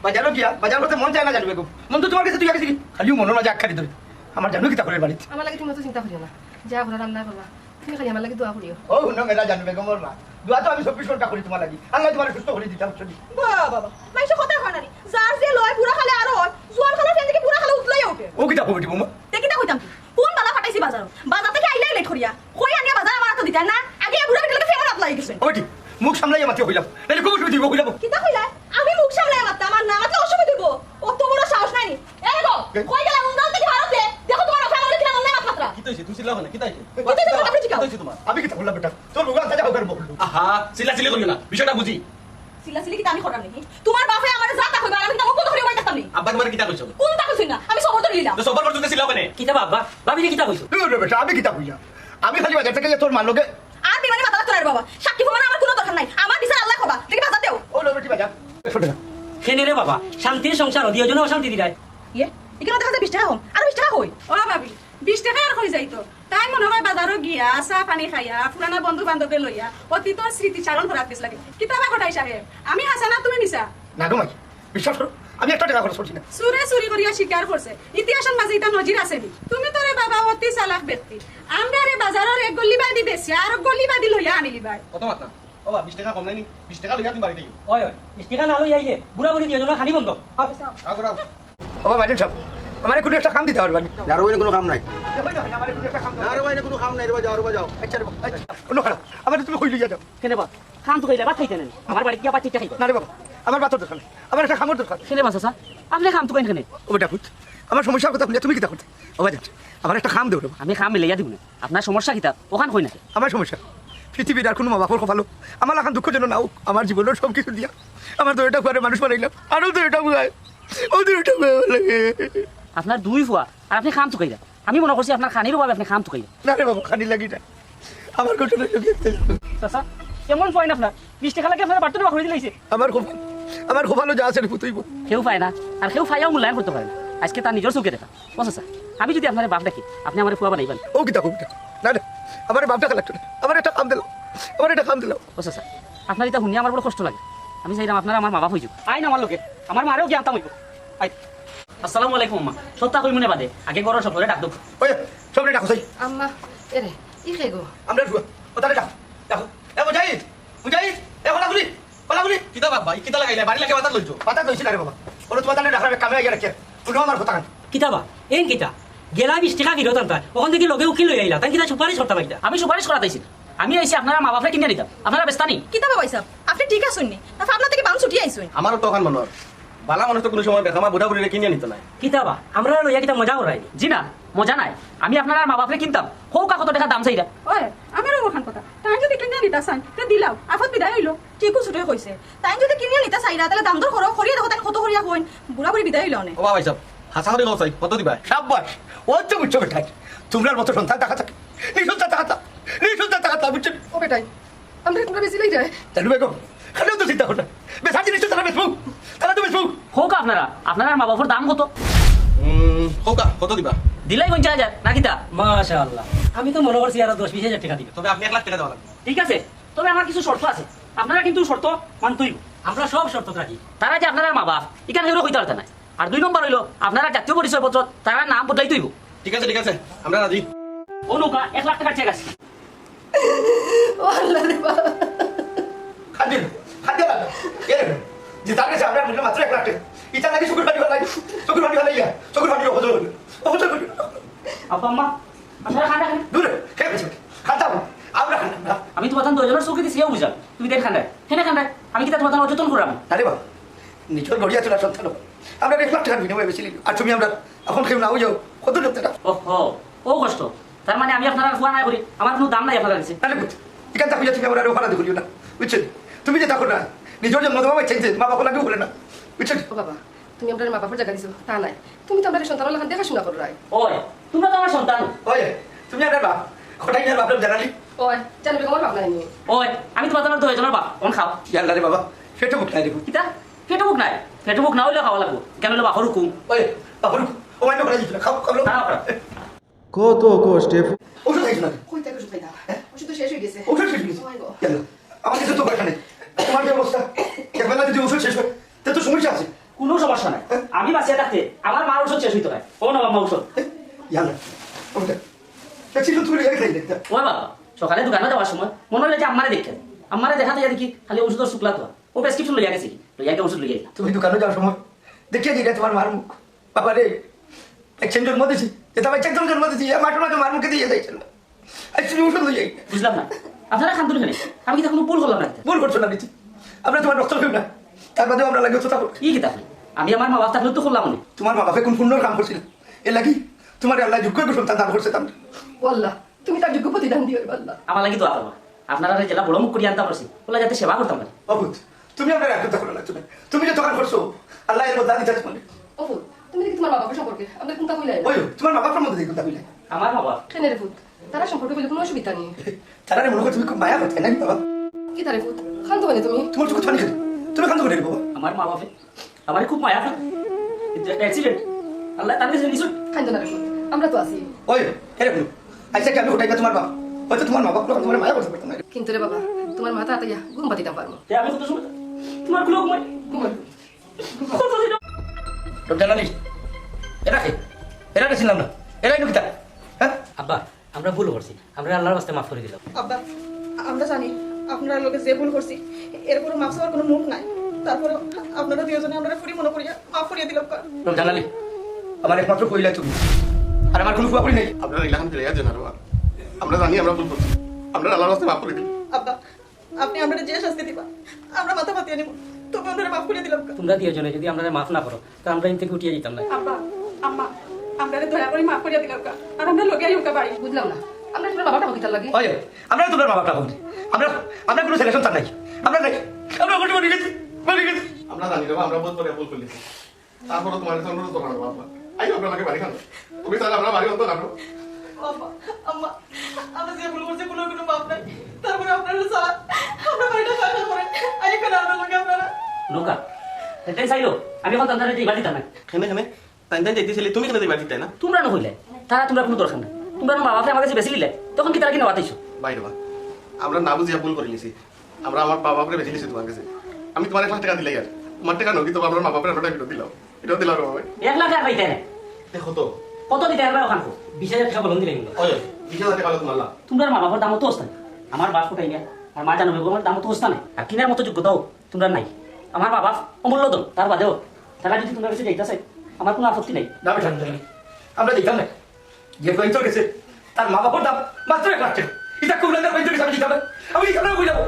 বাজারও গিয়া বাজার করতে মন চায় না জানবে গো মন তো তোমার কাছে তুই গেছি খালিও মনের মাঝে আখ্যারি ধরে আমার জানো কি তা করে বাড়িতে আমার লাগে তুমি তো চিন্তা করিও না যা ঘরে রান্না করবা তুমি খালি আমার লাগে দোয়া করিও ও না মেরা জানবে গো মোর মা দোয়া তো আমি 24 ঘন্টা করি তোমার লাগি আল্লাহ তোমার সুস্থ করে দিতে চলি বাবা মাইসে কথা হয় না নি যার যে লয় পুরা খালে আর হয় জোয়ার খালে ফেন থেকে পুরা খালে উতলাই ওঠে ও কি তা কমিটি বৌমা দেখি তা কইতাম কোন বালা ফাটাইছি বাজার বাজার থেকে আইলাই লেট করিয়া কই আনিয়া বাজার আমার তো দিতা না আগে বুড়া বেটাকে ফেমন আপলাই গেছেন ওটি মুখ সামলাইয়া মাতি হইলাম নালে কমিটি দিব হইলাম কিতা কইলা আমি মুখ সামলাই মারতে আমার না মারতে অসুবিধা দিব অত বড় সাহস নাই নি এই গো কই গেলা উন্দাল থেকে ভারতে দেখো তোমার ওখানে আমাদের কিনা নাই মাত্রা কি তাইছে তুই চিল্লাও না কি তাইছে কিতা কথা আপনি কি তাইছে তোমার আমি কি তা বললাম বেটা তোর রোগা তাজা হোকার বললো আহা চিল্লা করিও না বিষয়টা বুঝি সিলা কিতা আমি করাম নাকি তোমার বাপে আমারে যা তা কইবা আমি তাকে কত করে বাইতাম নি আব্বা তোমার কিতা কইছো কোন তা কইছিস না আমি সবর তো লিলাম তো সবার পর্যন্ত চিল্লাও কেন কিতা বাবা ভাবি কিতা কইছো রে বেটা আমি কি তা কইয়া আমি খালি বাজার থেকে তোর মান লগে আর বিমানে মাথা তোলার বাবা সাক্ষী প্রমাণ আমার কোনো দরকার নাই আমার বিচার আল্লাহ করবা দেখি বাজার দেও ও লো বেটি বাজার ছোট না কেনে রে বাবা শান্তির সংসার দিও জন্য অশান্তি দিলাই ইয়ে এখানে দেখা যায় 20 টাকা কম আর 20 টাকা কই ও ভাবি 20 টাকা আর হয়ে যাইতো তাই মনে হয় বাজারও গিয়া চা পানি খাইয়া পুরানা বন্ধু বান্ধবে লইয়া অতীতর স্মৃতি চারণ করা পিস লাগে কিতাবা ঘটাই সাহেব আমি হাসানা তুমি নিছা না গো মাই বিশ্বাস করো আমি একটা টাকা খরচ করছি না সুরে চুরি করিয়া স্বীকার করছে ইতিহাসের মাঝে এটা নজির আছে নি তুমি তোরে বাবা অতি চালাক ব্যক্তি আমরা রে বাজারের এক গল্লি বাদি বেশি আর গল্লি বাদি লইয়া আনিলি ভাই কত মাত্রা ও 20 টাকা কম নাই 20 টাকা লইয়া তুমি বাড়িতে গিয়ে ওই ওই মিষ্টিকা না লই আইলে বুড়া বুড়ি দিও জন্য খানি বন্ধ আগরা ও বাজার সব আমার কোনো একটা কাম দিতে পারবে আর ওই কোনো কাম নাই আমার কোনো একটা কাম আর ওই কোনো কাম নাই রে যাও রে যাও আচ্ছা কোনো খারাপ আমার তুমি কইলি যাও কেনে বাবা খান তো কইলে ভাত খাইতে নেন আমার বাড়ি গিয়া বাচ্চা খাইতে না রে বাবা আমার বাতর দরকার নেই আমার একটা খামর দরকার কেনে বাসা স্যার আপনি খাম তো কইন কেনে ও বেটা পুত আমার সমস্যার কথা শুনে তুমি কি তা করতে ও বাজার আমার একটা খাম দেও রে আমি খাম মিলাইয়া দিব না আপনার সমস্যা কিতা ওখান কই না আমার সমস্যা পৃথিবীর আর কোনো মা বাপর কপালো আমার এখন দুঃখজনক নাও আমার জীবনের সব কিছু দিয়া আমার তো এটা ঘরে মানুষ বানাইলাম আরও তো এটা বুঝায় ও তো এটা লাগে আপনার দুই ফুয়া আর আপনি খাম তো কইরা আমি মনে করছি আপনার খানির অভাবে আপনি খাম তো কইরা না রে বাবা খানি লাগি না আমার ঘটনা চাচা কেমন পয়েন্ট আপনার 20 টাকা লাগে আপনার বাড়তে করে দিলাইছে আমার খুব ভালো যা আছে পুতুইব কেউ পায় না আর কেউ পাইয়াও মূল্যায়ন করতে পারে না আজকে তার নিজের চোখে দেখা ও চাচা আমি যদি আপনার বাপ ডাকি আপনি আমার ফুয়া বানাইবেন ও কি দেখো না না আমার বাপ টাকা লাগতো না আমার একটা কাম দিল আমার একটা কাম দিল ও চাচা আপনার এটা শুনিয়ে আমার বড় কষ্ট লাগে আমি চাইলাম আপনারা আমার মা বাপ হইব আইন আমার লোকে আমার মারেও জ্ঞানতাম হইব আই আসসালামু আলাইকুম আম্মা সত্তা কই মনে বাদে আগে গরর সব ধরে ডাক দেব ওই সব রে ডাকো সাই আম্মা এরে ই খাই গো আমরা ও তাহলে ডাকো ডাকো এ মুজাহিদ এ বলা গুলি কিতা বাবা কিতা লাগাইলে বাড়ি লাগে বাতা লইছো পাতা কইছি না রে বাবা ওরে তোমার তাহলে ডাকার কামে আইয়া রাখে কোনো আমার কথা না কিতাবা এই কিতা গেলা 20 টাকা কিলো তান্তা ওখান থেকে লগে উকিল লই আইলা তাই কিতা সুপারিশ করতে পাইতা আমি সুপারিশ করাতাইছি আমি আইছি আপনারা মা বাপরে কিনে দিতাম আপনারা বেস্তানি কিতা বাবা সাহেব আপনি ঠিক আছেন নি তা আপনার থেকে বাম ছুটি আইছুন আমারও তো ওখান মনে বালা মানুষ তো কোনো সময় বেকামা বুড়া বুড়িরে কিনে নিত নাই কিতাবা আমরা লইয়া কিতা মজা করাই জি না মজা নাই আমি আপনারা মা বাপরে কিনতাম হোক কত টাকা দাম চাইরা ওই আমারও ওখান কথা তাই যদি কিনে নিতা চাই তে দিলাও আফত বিদায় হইলো ঠিকও ছুটি কইছে তাই যদি কিনে নিতা চাইরা তাহলে দাম দর করো করিয়ে দেখো তাই কত করিয়া কইন বুড়া বুড়ি বিদায় হইলো না ও বাবা সাহেব হাসা করে গো চাই কত দিবা সাব্বাস ও তো বুঝছো বেটাই তোমরার মতো সন্তান দেখা থাকে এই সন্তান দেখা বুঝছো ও বেটাই আমরা তোমরা বেশি লই যায় জানু বেগো খালিও তো চিন্তা করো বেশা জিনিস তারা বেচবো তারা তো বেচবো হোক আপনারা মা বাপর দাম কত হোকা কত দিবা দিলাই 50,000 না কিতা মাশাআল্লাহ আমি তো মনে করছি আর 10-20,000 টাকা দিবে তবে আপনি 1 লাখ টাকা দেওয়া লাগবে ঠিক আছে তবে আমার কিছু শর্ত আছে আপনারা কিন্তু শর্ত মানতেই আমরা সব শর্ত রাখি তারা যে আপনারা মা বাপ এখানে হেরো কইতে পারতে না আর 2 নম্বর হইলো আপনারা জাতীয় পরিচয়পত্র তারা নাম বদলাই দিইব ঠিক আছে আমরা রাজি ও নৌকা 1 লাখ টাকা চেক আছে ও আল্লাহ রে বাবা খাদ্য কে রে যে তার কাছে আমরা মাত্র 1 লাখ টাকা ইটা নাকি চকুর ফাটি হলাই চকুর ফাটি হজর আব্বা আম্মা আপনারা খানা খান দূরে কে বেচবে খাতাম আমরা আমি তোমার তান দুজনের চোখে দিছি বুঝা তুমি দেখ খান্ডায় হেনে খান্ডায় আমি কি তোমার তান অযতন করাম আরে বাবা নিজের গড়িয়া চলা সন্তান আমরা 1 লাখ টাকার বিনিময়ে বেশি আর তুমি আমরা এখন কেউ নাও যাও কত লোকটা ওহো ও কষ্ট তার মানে আমি আপনারা ফুয়া নাই করি আমার কোনো দাম নাই আপনার কাছে আরে বুঝ এখান থেকে তুমি আমরা ওখানে দেখলিও না বুঝছেন তুমি যে দেখো না নিজের জন্য তোমার চেঞ্জ মা বাবা লাগেও বলে না বুঝছেন ও বাবা তুমি আমরা মা বাপর জায়গা দিছো তা নাই তুমি তো আমাদের সন্তানের লাগান দেখাশোনা করো রাই ওই তোমরা তো আমার সন্তান ওই তুমি আর বাপ খটাই না বাপরে জানালি ওই জানবে আমার বাপ নাই ওই আমি তোমার তোমার দুজনের বাপ কোন খাও ইয়াল্লা রে বাবা সেটা মুখ নাই দেখো কিতা ফেটবুক নাই ফেটবুক না হইলে খাওয়া লাগবো কেন হলো বাপর হুকুম ওই বাপর ও মাইন্ড করে দিছিল খাও খাও কত কষ্টে ওষুধ খাইছ না কই থেকে ওষুধ খাই না ওষুধ তো শেষ হয়ে গেছে ওষুধ শেষ হয়ে গেছে ইয়াল্লা আমার কিছু তো দরকার নেই তোমার যে অবস্থা একবেলা যদি ওষুধ শেষ হয় তা তো সমস্যা আছে কোনো সমস্যা নাই আমি বাঁচিয়ে থাকতে আমার মার ওষুধ শেষ হইতো না ও না মা ওষুধ ইয়াল্লা ওটা দেখছি তুমি রেখে খাই দেখতে ও বাবা সকালে দোকানে যাওয়ার সময় মনে হলো যে আমারে দেখে আমারে দেখাতে যা দেখি খালি ওষুধ শুক্লা তো ও প্রেসক্রিপশন লইয়া গেছি লইয়া গিয়ে ওষুধ লইয়া গেলাম তুমি দোকানে যাওয়ার সময় দেখিয়ে দিলে তোমার মার মুখ বাবা রে একজন জন্ম দিয়েছি যেটা বাচ্চা একজন জন্ম দিয়েছি মাঠে মাঠে মার মুখে দিয়ে যাইছিল আজ তুমি ওষুধ লইয়া বুঝলাম না আপনারা খান তুলি আমি কি কোনো ভুল করলাম না ভুল করছো না নিচি আমরা তোমার রক্ত ফেব না তার বাদেও আমরা লাগে তো কি কিতাব আমি আমার মা বাপ থাকলে তো করলাম না তোমার মা বাপে কোন পুণ্যর কাম করছিল এ লাগি তোমার আল্লাহ যোগ্য সন্তান দান করছে তার ওয়াল্লাহ তুমি তার যোগ্য প্রতিদান দিও আল্লাহ আমার লাগি তো আবার আপনারা জেলা বড় মুখ করিয়ে আনতে পারছি ওলা যাতে সেবা করতাম পারি অবুত তুমি আমরা রাখতে করো না তুমি যে দোকান করছো আল্লাহ এর মধ্যে দিতে মানে অপুর তুমি দেখি তোমার মা বাবার সম্পর্কে আমরা কোনটা কইলাই ওই তোমার মা বাবার মধ্যে দেখুন তাহলে আমার মা বাপ কেন রে ফুট তারা সম্পর্কে বলে কোনো অসুবিধা নেই তারা মনে করো তুমি খুব মায়া করতে নাকি বাবা কি তারে ফুট খান্ত মানে তুমি তোমার চোখ পানি খেতে তুমি খান্ত করে বাবা আমার মা বাপে আমার খুব মায়া থাকে অ্যাক্সিডেন্ট আল্লাহ তার কাছে নিশ্চয় খান্ত না রে ফুট আমরা তো আছি ওই এরকম আচ্ছা কি আমি ওটাই তোমার বাবা হয়তো তোমার মা বাপ তোমার মায়া করতে পারতাম না কিন্তু রে বাবা তোমার মাথা আতাইয়া ঘুম পাতিতাম পারবো আমি কত সময় তোমার গুলো ঘুমাই ঘুমাই জানালিস এরা ছিলাম না এরাই নকিতা হ্যাঁ আব্বা আমরা ভুল করছি আমরা আল্লাহর রাস্তায় মাফ করে দিলাম আব্বা আমরা জানি আপনারা লোকে যে ভুল করছি এরপরে মাফ চাওয়ার কোনো মুখ নাই তারপরে আপনারা দুজনে আমরা ফুরি মনে করিয়া মাফ করিয়া দিলাম জানালি আমার একমাত্র কইলা তুমি আর আমার কোনো ফুয়াপুরি নেই আপনারা এলাকান ফিরে গেছেন আর আমরা জানি আমরা ভুল করছি আমরা আল্লাহর রাস্তায় মাফ করে দিই আব্বা আপনি আমরা যে শাস্তি দিবা আমরা মাথা পাতিয়া নিব তবে আপনারা মাফ করিয়া দিলাম তোমরা দুজনে যদি আমরা মাফ না করো তো আমরা ইন থেকে উঠিয়ে যেতাম না আব্বা আম্মা আমরা দয়া করে মাফ করিয়া দিলাম আর আমরা লোকে আইউকা বাড়ি বুঝলাম না আমরা তোমার বাবাটা কিতার লাগে ওই আমরা তোমার মা বাপটা বলি আমরা আমরা কোনো ছেলে সন্তান নাই আমরা নাই আমরা বলি মরে গেছি আমরা জানি বাবা আমরা বহুত বড় ভুল করেছি তারপরে তোমার কাছে অনুরোধ করবো বাবা আই আপনাকে বাড়ি খান তুমি তাহলে আমরা বাড়ি অন্ত কাটো আব্বা আম্মা আমরা যে ভুল করছি কোনো কোনো মাফ নাই তারপরে আপনারা স্যার আমরা বাড়িটা ফাঁকা করেন আই কেন আমরা লোকে আপনারা নৌকা এটাই চাইলো আমি এখন তাদের এই বাড়িতে নাই খেমে খেমে তাই তাই যেতেছিলে তুমি কেন দিবা দিতে না তোমরা নহইলে তারা তোমরা কোনো দরকার নাই তোমরা মা বাপে আমার কাছে বেশি দিলে তখন কি তারা কি নেওয়াতেছো বাইরে বা আমরা না বুঝিয়া ভুল করে নিয়েছি আমরা আমার বাবা বাপরে বেঁচে নিয়েছি তোমার কাছে আমি তোমার 1 লাখ টাকা দিলাই আর তোমার টাকা নকি তো আমার মা বাপের ওটা দিলাম এটাও দিলাম বাবা 1 লাখ আর পাইতে না দেখো তো কত দিতে আর ওখান 20,000 টাকা বলন দিলে কিন্তু ওই 20,000 টাকা তোমার লাভ তোমরা মা বাবার দাম তো হস্তা আমার বাপ কোটাই না আর মা জানো আমার দাম তো হস্তা না আর কিনার মতো যোগ্যতাও তোমরা নাই আমার মা বাপ অমূল্য দল তার বাদেও তারা যদি তোমরা কাছে যাইতেছে আমার কোনো আপত্তি নাই না বেটা আমরা দিতাম না যে পয়েন্ট গেছে তার মা বাবার দাম মাত্র 1 লাখ টাকা এটা খুব লাগে পয়েন্ট আমি দিতাম আমি এখানে কই যাবো